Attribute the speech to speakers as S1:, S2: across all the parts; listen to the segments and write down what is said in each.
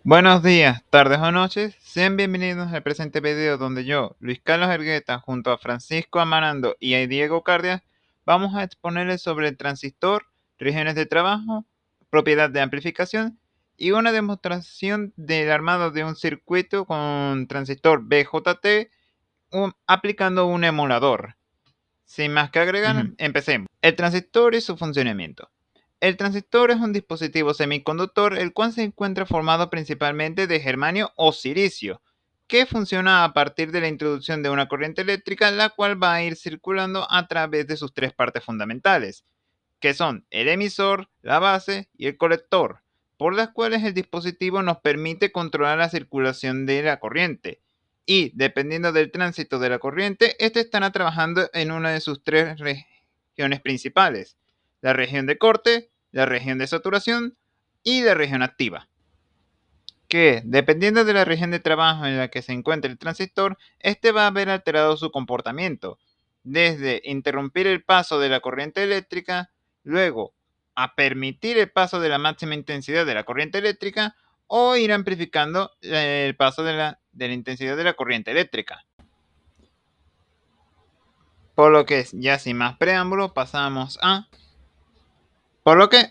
S1: Buenos días, tardes o noches, sean bienvenidos al presente video donde yo, Luis Carlos Ergueta, junto a Francisco Amarando y a Diego Cardia, vamos a exponerles sobre el transistor, regiones de trabajo, propiedad de amplificación y una demostración del armado de un circuito con transistor BJT aplicando un emulador. Sin más que agregar, empecemos. El transistor y su funcionamiento. El transistor es un dispositivo semiconductor el cual se encuentra formado principalmente de germanio o silicio, que funciona a partir de la introducción de una corriente eléctrica la cual va a ir circulando a través de sus tres partes fundamentales, que son el emisor, la base y el colector, por las cuales el dispositivo nos permite controlar la circulación de la corriente. Y, dependiendo del tránsito de la corriente, estará trabajando en una de sus tres regiones principales: la región de corte, la región de saturación y la región activa. Que, dependiendo de la región de trabajo en la que se encuentre el transistor, va a haber alterado su comportamiento, desde interrumpir el paso de la corriente eléctrica, luego a permitir el paso de la máxima intensidad de la corriente eléctrica o ir amplificando el paso de la intensidad de la corriente eléctrica. Por lo que ya sin más preámbulo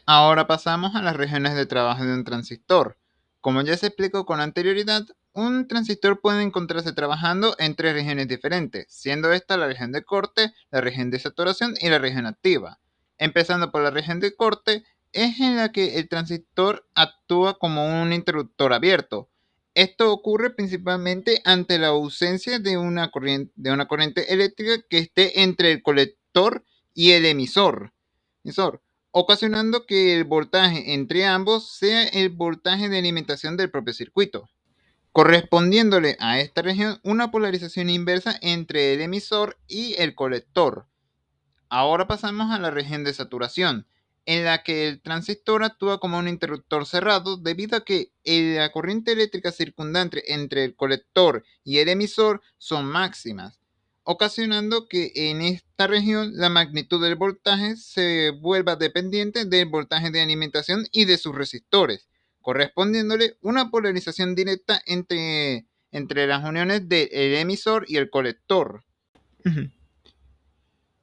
S1: ahora pasamos a las regiones de trabajo de un transistor. Como ya se explicó con anterioridad, un transistor puede encontrarse trabajando en tres regiones diferentes, siendo esta la región de corte, la región de saturación y la región activa. Empezando por la región de corte, es en la que el transistor actúa como un interruptor abierto. Esto ocurre principalmente ante la ausencia de una corriente eléctrica que esté entre el colector y el emisor, ocasionando que el voltaje entre ambos sea el voltaje de alimentación del propio circuito, correspondiéndole a esta región una polarización inversa entre el emisor y el colector. Ahora pasamos a la región de saturación, en la que el transistor actúa como un interruptor cerrado debido a que la corriente eléctrica circundante entre el colector y el emisor son máximas, ocasionando que en esta región la magnitud del voltaje se vuelva dependiente del voltaje de alimentación y de sus resistores, correspondiéndole una polarización directa entre las uniones del emisor y el colector.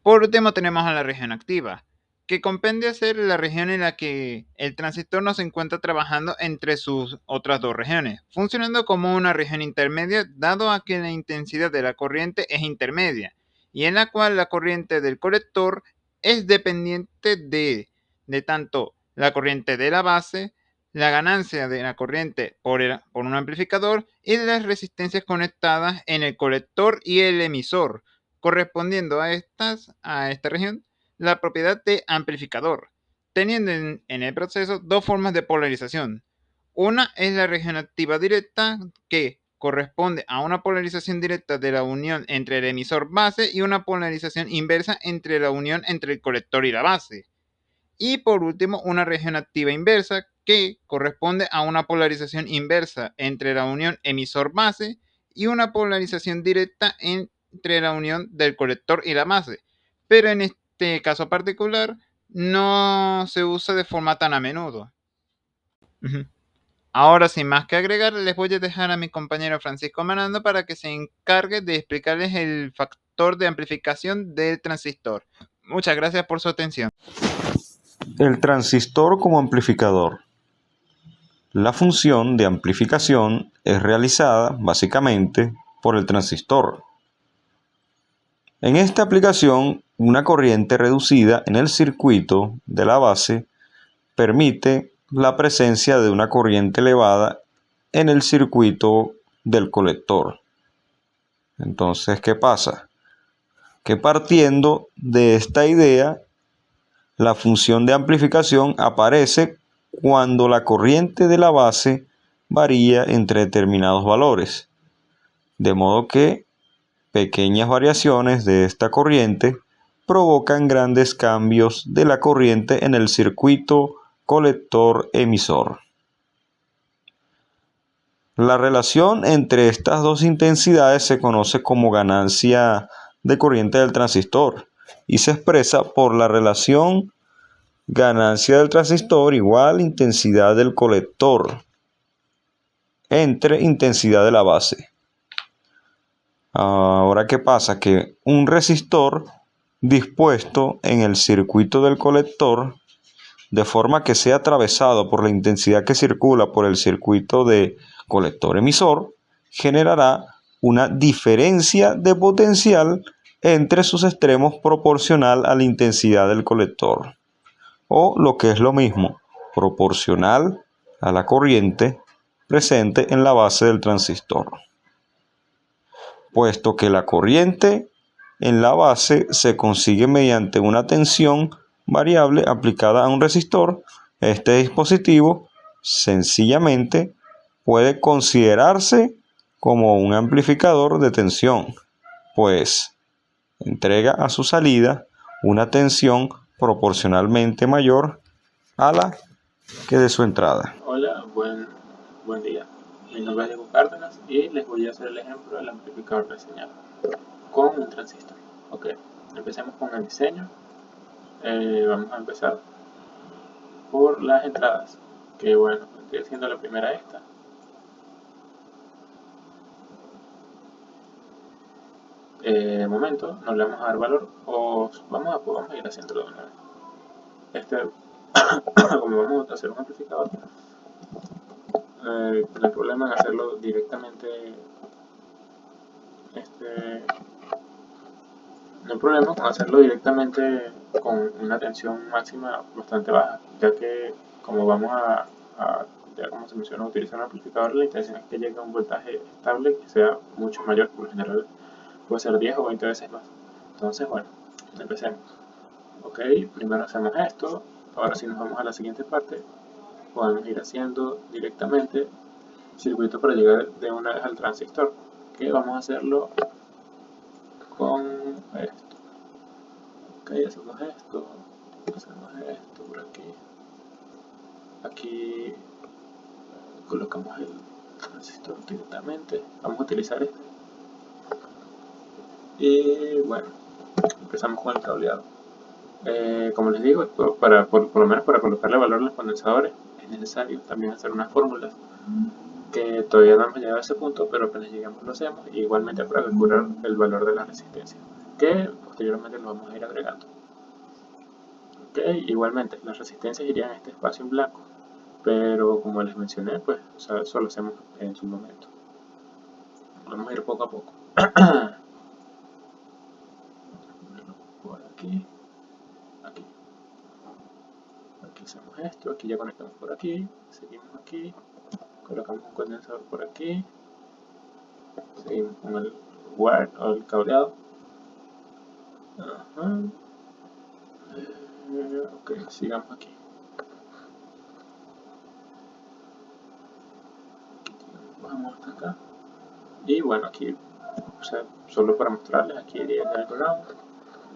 S1: Por último tenemos a la región activa, que comprende a ser la región en la que el transistor no se encuentra trabajando entre sus otras dos regiones, funcionando como una región intermedia dado a que la intensidad de la corriente es intermedia, y en la cual la corriente del colector es dependiente de tanto la corriente de la base, la ganancia de la corriente por un amplificador y de las resistencias conectadas en el colector y el emisor, correspondiendo a esta región la propiedad de amplificador, teniendo en el proceso dos formas de polarización. Una es la región activa directa, que corresponde a una polarización directa de la unión entre el emisor base y una polarización inversa entre la unión entre el colector y la base. Y por último, una región activa inversa, que corresponde a una polarización inversa entre la unión emisor-base y una polarización directa entre la unión del colector y la base. Pero en este caso particular no se usa de forma tan a menudo. Ahora, sin más que agregar, les voy a dejar a mi compañero Francisco Manando para que se encargue de explicarles el factor de amplificación del transistor. Muchas gracias por su atención.
S2: El transistor como amplificador. La función de amplificación es realizada básicamente por el transistor. En esta aplicación, una corriente reducida en el circuito de la base permite la presencia de una corriente elevada en el circuito del colector. Entonces, ¿qué pasa? Que partiendo de esta idea, la función de amplificación aparece cuando la corriente de la base varía entre determinados valores, de modo que pequeñas variaciones de esta corriente provocan grandes cambios de la corriente en el circuito colector-emisor. La relación entre estas dos intensidades se conoce como ganancia de corriente del transistor y se expresa por la relación ganancia del transistor igual intensidad del colector. entre intensidad de la base. Ahora, ¿qué pasa? Que un resistor dispuesto en el circuito del colector, de forma que sea atravesado por la intensidad que circula por el circuito de colector emisor, generará una diferencia de potencial entre sus extremos proporcional a la intensidad del colector, o lo que es lo mismo, proporcional a la corriente presente en la base del transistor. Puesto que la corriente en la base se consigue mediante una tensión variable aplicada a un resistor, este dispositivo sencillamente puede considerarse como un amplificador de tensión, pues entrega a su salida una tensión proporcionalmente mayor a la que de su entrada.
S3: Hola, buen día. Mi nombre es Diego Cárdenas y les voy a hacer el ejemplo del amplificador de señal con un transistor. Ok, empecemos con el diseño. Vamos a empezar por las entradas, que bueno, estoy haciendo la primera esta. De momento no le vamos a dar valor, o vamos a ir haciéndolo de una vez. Como vamos a hacer un amplificador, no hay problema en hacerlo directamente. No hay problema con hacerlo directamente con una tensión máxima bastante baja, ya que como vamos ya como se mencionó, utilizar un amplificador, la intención es que llegue a un voltaje estable que sea mucho mayor, por lo general puede ser 10 o 20 veces más. Entonces, bueno, empecemos. Ok, primero hacemos esto. Ahora si nos vamos a la siguiente parte, podemos ir haciendo directamente circuito para llegar de una vez al transistor, que vamos a hacerlo con esto. Ok, hacemos esto por aquí. Aquí colocamos el transistor directamente. Vamos a utilizar este. Y bueno, empezamos con el cableado. Como les digo, por lo menos para colocarle valor a los condensadores, es necesario también hacer unas fórmulas que todavía no hemos llegado a ese punto, pero apenas lleguemos lo hacemos, y igualmente para calcular el valor de la resistencia, que posteriormente lo vamos a ir agregando. Ok, igualmente las resistencias irían en este espacio en blanco, pero como les mencioné, pues eso lo hacemos en su momento. Vamos a ir poco a poco. Por aquí hacemos esto, aquí ya conectamos por aquí, seguimos aquí, colocamos un condensador por aquí, seguimos con el wire o el cableado. Ok, sigamos aquí. Vamos hasta acá. Y bueno, aquí, solo para mostrarles, aquí iría el ground,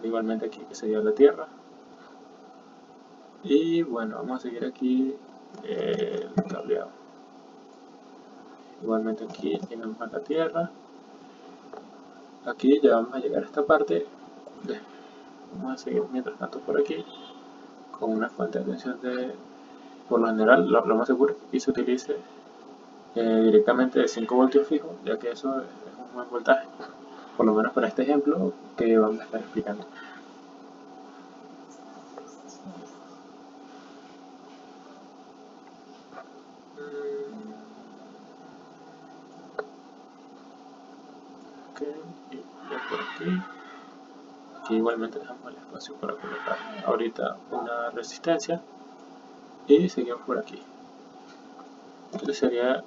S3: igualmente aquí que sería la tierra. Y bueno, vamos a seguir aquí el cableado. Igualmente aquí llegamos a la tierra. Aquí ya vamos a llegar a esta parte. Vamos a seguir mientras tanto por aquí con una fuente de tensión por lo general, lo más seguro es que aquí se utilice directamente de 5 voltios fijos, ya que eso es un buen voltaje, por lo menos para este ejemplo que vamos a estar explicando. Ok, y ya por aquí igualmente dejamos el espacio para colocar ahorita una resistencia y seguimos por aquí. Este sería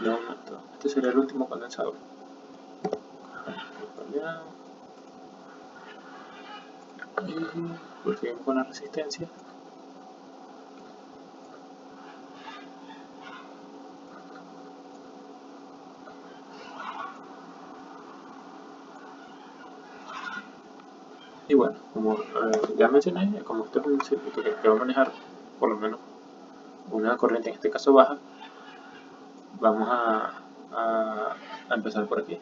S3: el último condensador. Y seguimos con la resistencia. Y bueno, como ya mencioné, como este es un circuito que va a manejar por lo menos una corriente, en este caso baja, vamos a empezar por aquí.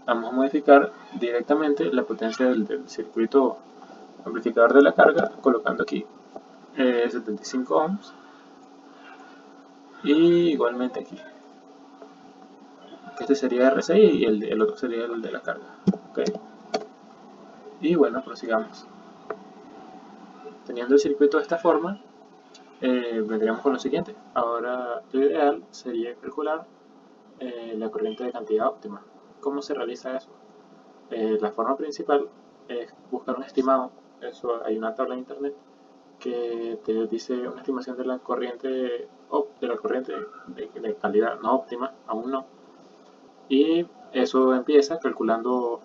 S3: Vamos a modificar directamente la potencia del circuito amplificador de la carga colocando aquí 75 ohms y igualmente aquí. Este sería RCI y el otro sería el de la carga. Okay. Y bueno, prosigamos. Teniendo el circuito de esta forma, vendríamos con lo siguiente. Ahora lo ideal sería calcular la corriente de cantidad óptima. ¿Cómo se realiza eso? La forma principal es buscar un estimado. Eso, hay una tabla en internet que te dice una estimación de la corriente de calidad no óptima, aún no. Y eso empieza calculando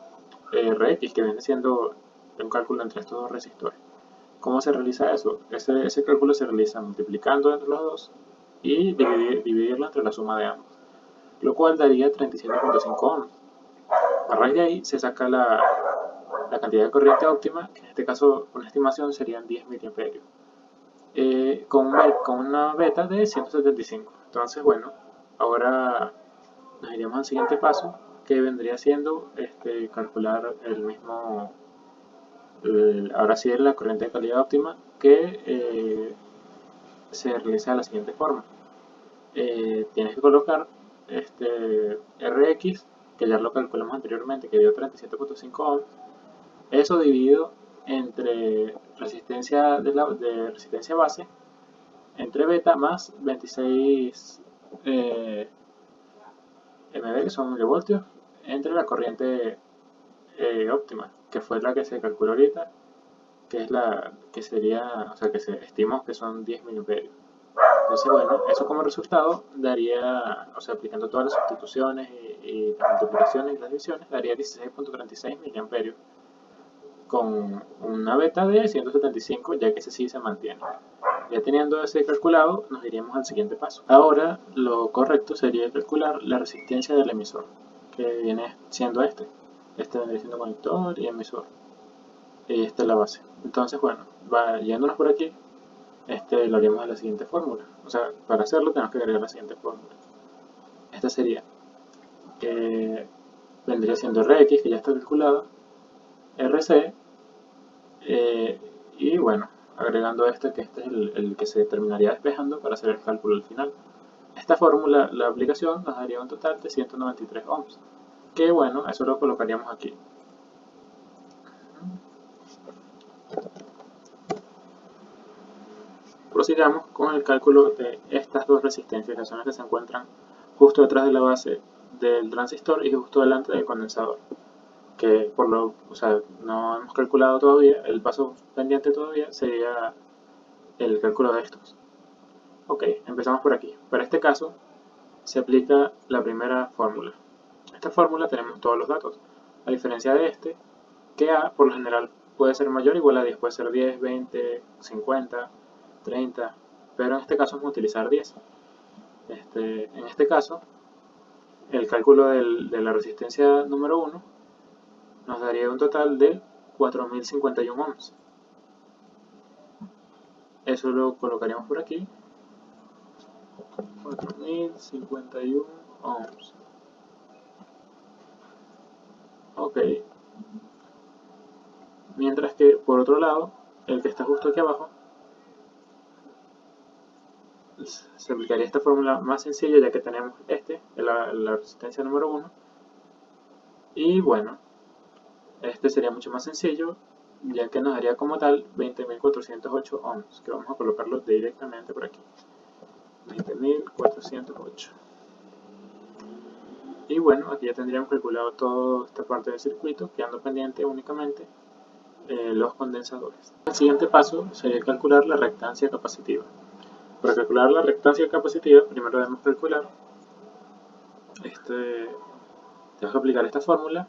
S3: Rx, que viene siendo un cálculo entre estos dos resistores. ¿Cómo se realiza eso? Ese cálculo se realiza multiplicando entre los dos y dividirlo entre la suma de ambos, lo cual daría 37.5 ohms. A raíz de ahí se saca la cantidad de corriente óptima, que en este caso una estimación serían 10 miliamperios, con una beta de 175. Entonces, bueno, ahora nos iríamos al siguiente paso, que vendría siendo calcular el mismo, ahora sí es la corriente de calidad óptima, que se realiza de la siguiente forma. Tienes que colocar Rx, que ya lo calculamos anteriormente, que dio 37.5 ohms, eso dividido entre resistencia de resistencia base, entre beta más 26 MV, que son milivoltios, entre la corriente óptima, que fue la que se calculó ahorita, que es la que sería, o sea, que se estimó que son 10 miliamperios. Entonces, bueno, eso como resultado daría, o sea, aplicando todas las sustituciones y las multiplicaciones y las divisiones, daría 16.36 miliamperios con una beta de 175, ya que ese sí se mantiene. Ya teniendo ese calculado, nos iríamos al siguiente paso. Ahora, lo correcto sería calcular la resistencia del emisor, que viene siendo este. Este vendría siendo conector y emisor. Y esta es la base. Entonces, bueno, yéndonos por aquí, lo haríamos de la siguiente fórmula. O sea, para hacerlo tenemos que agregar la siguiente fórmula. Esta sería, vendría siendo Rx, que ya está calculado, Rc, y bueno, agregando que este es el que se terminaría despejando para hacer el cálculo al final. Esta fórmula, la aplicación, nos daría un total de 193 ohms, que bueno, eso lo colocaríamos aquí. Prosigamos con el cálculo de estas dos resistencias, que son las que se encuentran justo detrás de la base del transistor y justo delante del condensador, que o sea, no hemos calculado todavía. El paso pendiente todavía sería el cálculo de estos. Ok, empezamos por aquí. Para este caso se aplica la primera fórmula. Esta fórmula tenemos todos los datos, a diferencia de que A por lo general puede ser mayor o igual a 10, puede ser 10, 20, 50, 30, pero en este caso vamos a utilizar 10. En este caso, el cálculo de la resistencia número 1 nos daría un total de 4051 ohms. Eso lo colocaríamos por aquí. 4051 ohms. Ok. Mientras que, por otro lado, el que está justo aquí abajo, se aplicaría esta fórmula más sencilla, ya que tenemos la resistencia número 1. Y bueno, este sería mucho más sencillo, ya que nos daría como tal 20.408 ohms, que vamos a colocarlo directamente por aquí. 20.408. Y bueno, aquí ya tendríamos calculado toda esta parte del circuito, quedando pendiente únicamente los condensadores. El siguiente paso sería calcular la reactancia capacitiva. Para calcular la reactancia capacitiva, primero debemos calcular, tenemos que aplicar esta fórmula,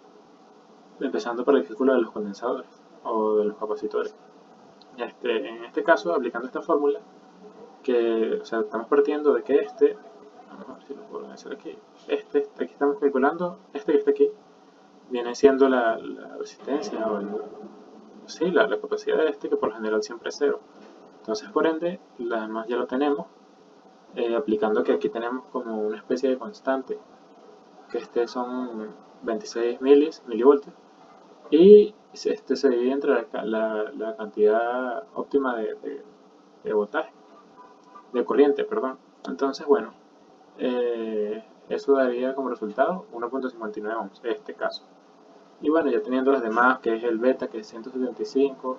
S3: empezando por el cálculo de los condensadores o de los capacitores. En este caso, aplicando esta fórmula, o sea, estamos partiendo de que vamos a ver si lo puedo hacer aquí, aquí estamos calculando, que está aquí, viene siendo la resistencia o la capacidad de que por lo general siempre es 0. Entonces, por ende, las demás ya lo tenemos, aplicando que aquí tenemos como una especie de constante, que son 26 milivoltios, y se divide entre la cantidad óptima de voltaje, de corriente, perdón. Entonces, bueno, eso daría como resultado 1.59 ohms en este caso. Y bueno, ya teniendo las demás, que es el beta, que es 175,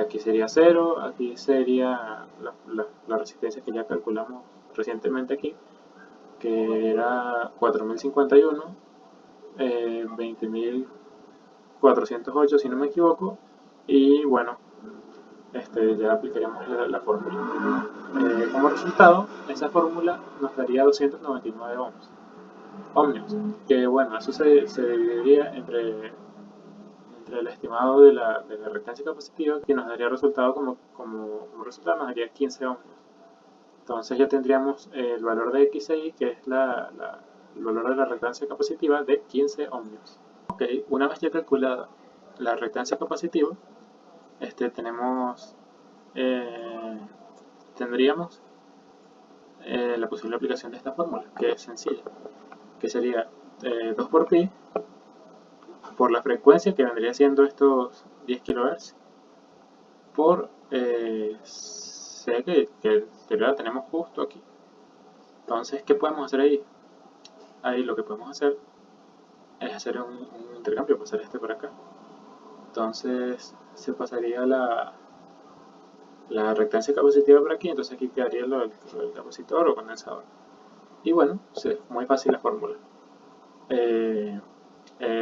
S3: aquí sería 0, aquí sería la resistencia que ya calculamos recientemente aquí, que era 4051, 20.408 si no me equivoco, y bueno, ya aplicaríamos la fórmula. Como resultado, esa fórmula nos daría 299 ohmios, que bueno, eso se dividiría entre el estimado de la reactancia capacitiva, que nos daría resultado como resultado nos daría 15 ohmios. Entonces ya tendríamos el valor de XI, que es el valor de la reactancia capacitiva de 15 ohmios. Ok, una vez ya calculada la reactancia capacitiva, tendríamos la posible aplicación de esta fórmula, que es sencilla, que sería 2 por pi por la frecuencia, que vendría siendo estos 10 kHz, por C, que la tenemos justo aquí. Entonces, ¿qué podemos hacer ahí? Ahí lo que podemos hacer es hacer un intercambio, pasar este por acá. Entonces, se pasaría la reactancia capacitiva por aquí, entonces aquí quedaría lo del capacitor o condensador. Y bueno, es muy fácil la fórmula.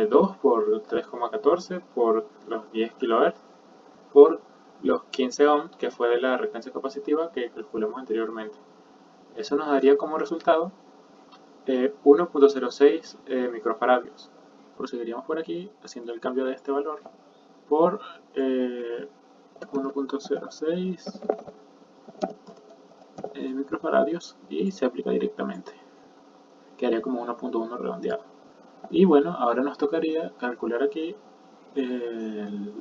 S3: 2 por 3,14 por los 10 kHz por los 15 ohms, que fue de la reactancia capacitiva que calculamos anteriormente. Eso nos daría como resultado 1.06 microfaradios. Proseguiríamos por aquí haciendo el cambio de este valor por 1.06 microfaradios y se aplica directamente. Quedaría como 1.1 redondeado. Y bueno, ahora nos tocaría calcular aquí el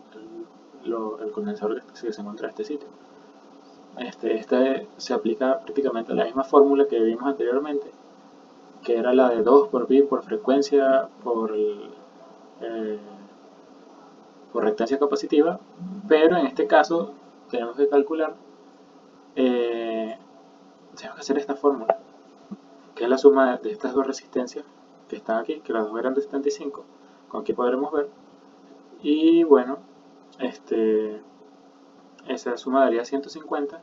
S3: condensador que se encuentra en este sitio. Este se aplica prácticamente la misma fórmula que vimos anteriormente, que era la de 2 por pi por frecuencia por reactancia capacitiva, pero en este caso tenemos que calcular, tenemos que hacer esta fórmula, que es la suma de estas dos resistencias que están aquí, que las dos eran de 75, como aquí podremos ver. Y bueno, esa suma daría 150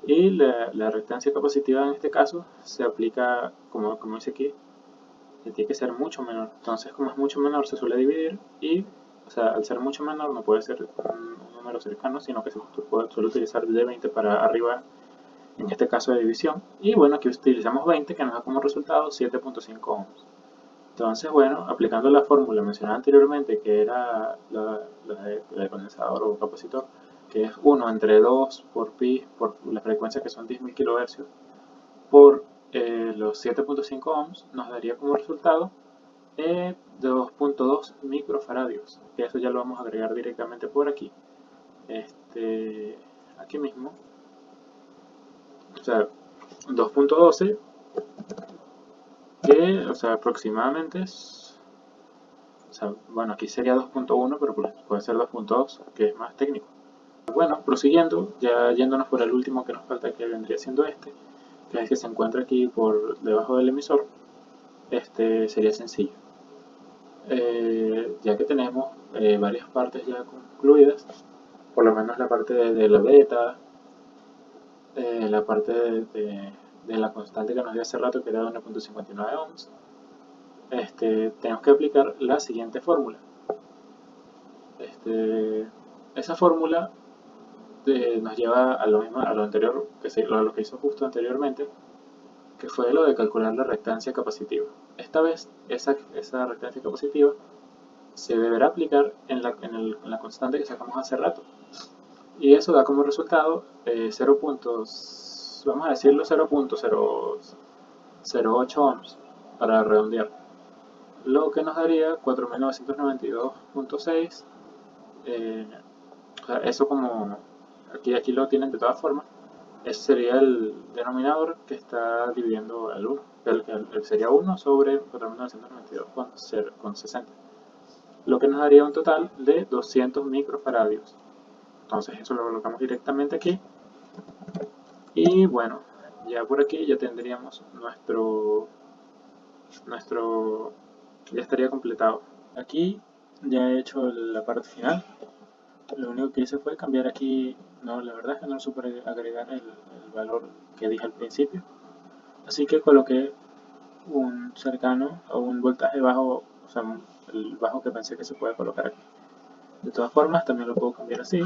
S3: y la reactancia capacitiva en este caso se aplica, como dice aquí, que tiene que ser mucho menor. Entonces, como es mucho menor, se suele dividir y, o sea, al ser mucho menor no puede ser un número cercano, sino que se suele utilizar de 20 para arriba, en este caso de división. Y bueno, aquí utilizamos 20, que nos da como resultado 7.5 ohms. Entonces, bueno, aplicando la fórmula mencionada anteriormente, que era la de condensador o capacitor, que es 1 entre 2 por pi, por la frecuencia que son 10.000 kHz, por los 7.5 ohms, nos daría como resultado 2.2 microfaradios, que eso ya lo vamos a agregar directamente por aquí, aquí mismo, o sea, 2.12, que, o sea, aproximadamente es, o sea, bueno, aquí sería 2.1, pero puede ser 2.2, que es más técnico. Bueno, prosiguiendo, ya yéndonos por el último que nos falta, que vendría siendo que es el que se encuentra aquí por debajo del emisor, sería sencillo. Ya que tenemos varias partes ya concluidas, por lo menos la parte de la beta, la parte de la constante que nos dio hace rato, que era 1.59 ohms, tenemos que aplicar la siguiente fórmula. Esa fórmula nos lleva a lo anterior, a lo que hizo justo anteriormente, que fue lo de calcular la reactancia capacitiva. Esta vez, esa reactancia capacitiva se deberá aplicar en la constante que sacamos hace rato. Y eso da como resultado 0. Vamos a decirlo 0.008 ohms para redondear. Lo que nos daría 4.992.6. O sea, eso como aquí lo tienen de todas formas. Ese sería el denominador que está dividiendo el 1. El sería 1 sobre 4.992,60. Lo que nos daría un total de 200 microfaradios. Entonces eso lo colocamos directamente aquí. Y bueno, Ya por aquí ya tendríamos ya estaría completado. Aquí ya he hecho la parte final. Lo único que hice fue cambiar aquí, no, la verdad es que no supe agregar el valor que dije al principio. Así que coloqué un cercano o un voltaje bajo, o sea, el bajo que pensé que se puede colocar aquí. De todas formas, también lo puedo cambiar así.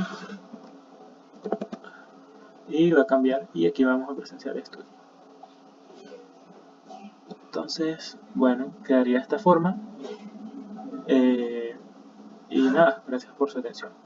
S3: Y va a cambiar, y aquí vamos a presenciar esto. Entonces, bueno, quedaría de esta forma. Y nada, gracias por su atención.